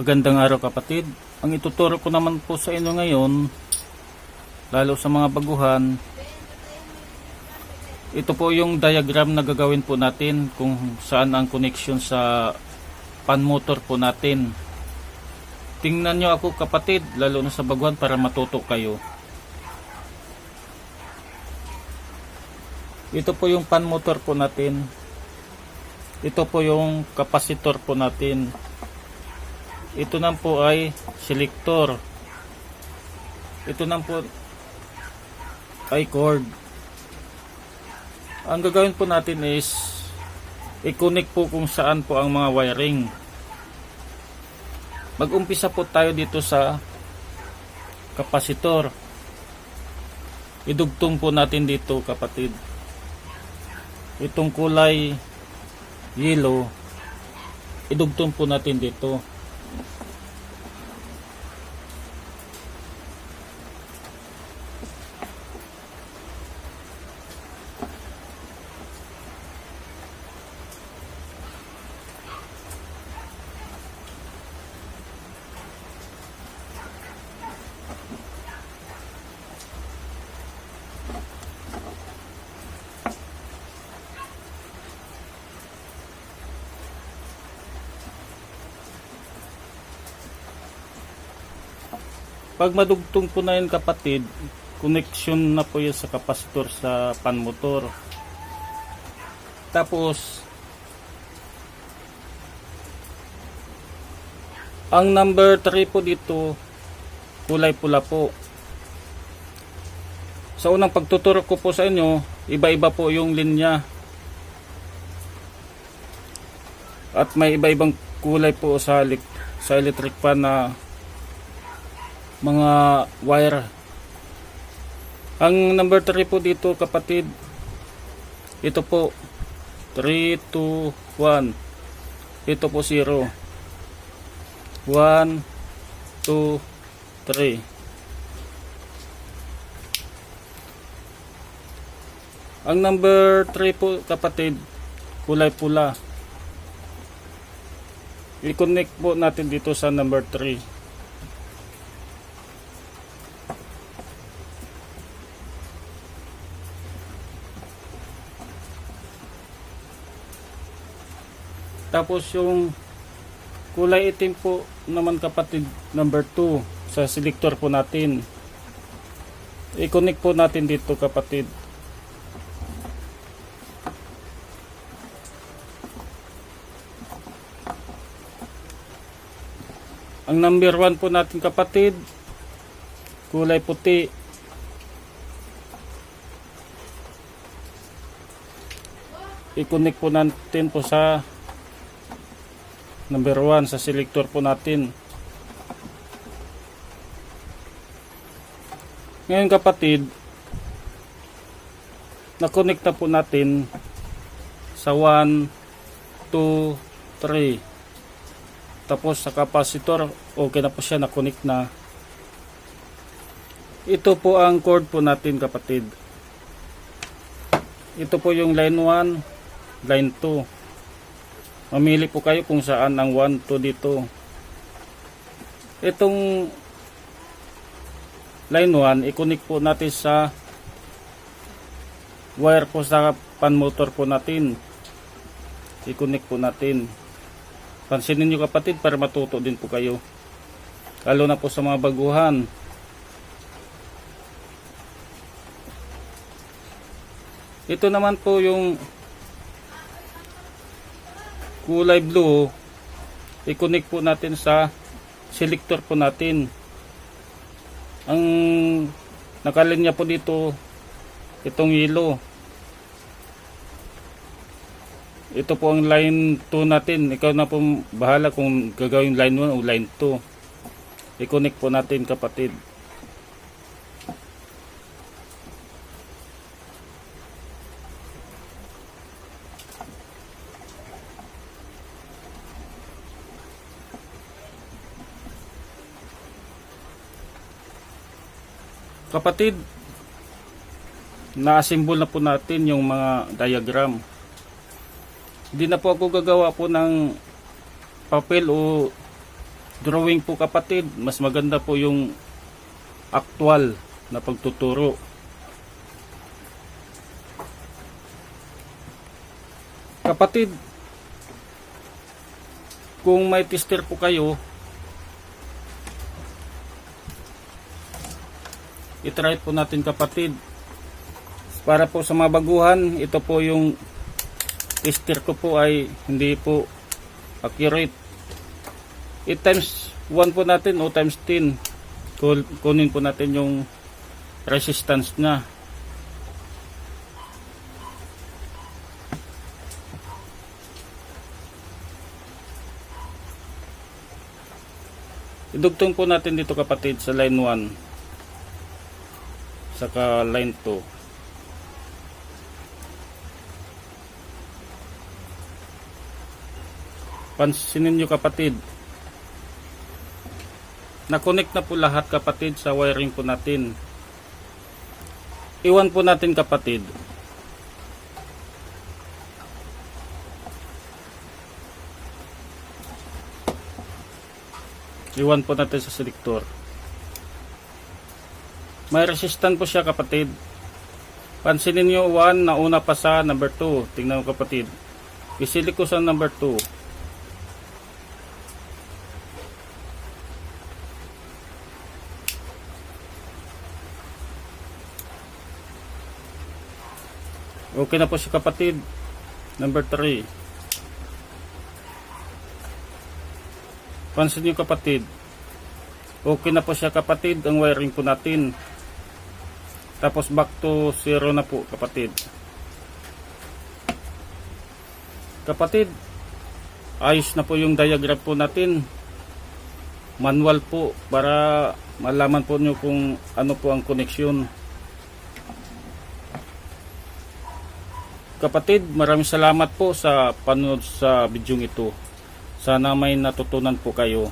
Magandang araw kapatid. Ang ituturo ko naman po sa inyo ngayon, lalo sa mga baguhan, ito po yung diagram na gagawin po natin kung saan ang connection sa pan motor po natin. Tingnan nyo ako kapatid, lalo na sa baguhan para matuto kayo. Ito po yung pan motor po natin. Ito po yung kapasitor po natin. Ito na po ay selector. Ito na po ay cord. Ang gagawin po natin is i-connect po kung saan po ang mga wiring. Mag-umpisa po tayo dito sa kapasitor. Idugtong po natin dito kapatid. Itong kulay yellow, idugtong po natin dito. Pag madugtong po na yun kapatid, connection na po yun sa kapasitor sa pan motor. Tapos ang number 3 po dito, kulay pula po. Sa unang pagtuturo ko po sa inyo, iba-iba po yung linya. At may iba-ibang kulay po sa electric fan na mga wire. Ang number 3 po dito kapatid, ito po 3, 2, 1. Ito po 0, 1, 2, 3. Ang number 3 po kapatid, kulay pula. I-connect po natin dito sa number 3. Tapos yung kulay itim po naman kapatid, number 2 sa selector po natin. I-connect po natin dito kapatid. Ang number 1 po natin kapatid, kulay puti. I-connect po natin po sa number 1 sa selector po natin. Ngayon kapatid, na-connect na po natin sa 1, 2, 3. Tapos sa kapasitor, okay na po siya, na-connect na. Ito po ang cord po natin kapatid. Ito po yung line 1, line 2. Mamili po kayo kung saan ang 1, 2 dito. Itong line 1, i-connect po natin sa wire po sa pan motor po natin. I-connect po natin. Pansinin nyo kapatid para matuto din po kayo. Lalo na po sa mga baguhan. Ito naman po yung kulay blue, i-connect po natin sa selector po natin. Ang nakalinya po dito, itong yellow. Ito po ang line 2 natin. Ikaw na po bahala kung gagawin line 1 o line 2. I-connect po natin kapatid. Kapatid, na-assemble na po natin yung mga diagram. Hindi na po ako gagawa po ng papel o drawing po kapatid, mas maganda po yung actual na pagtuturo. Kapatid, kung may tester po kayo, itry po natin kapatid. Para po sa mga baguhan, ito po yung tester ko po ay hindi po accurate. 8 times 1 po natin o times 10. Kunin po natin yung resistance na. Idugtong po natin dito kapatid sa line 1 saka line 2. Pansinin nyo kapatid, na-connect na po lahat kapatid sa wiring po natin. Iwan po natin kapatid. Iwan po natin sa selector. May resistance po siya kapatid. Pansinin nyo 1 na una pa sa number 2. Tingnan mo kapatid. Isilik ko sa number 2. Okay na po siya kapatid. Number 3. Pansin nyo kapatid. Okay na po siya kapatid. Ang wiring po natin. Tapos back to 0 na po kapatid. Kapatid, ayos na po yung diagram po natin. Manual po para malaman po nyo kung ano po ang koneksyon. Kapatid, maraming salamat po sa panonood sa bidyong ito. Sana may natutunan po kayo.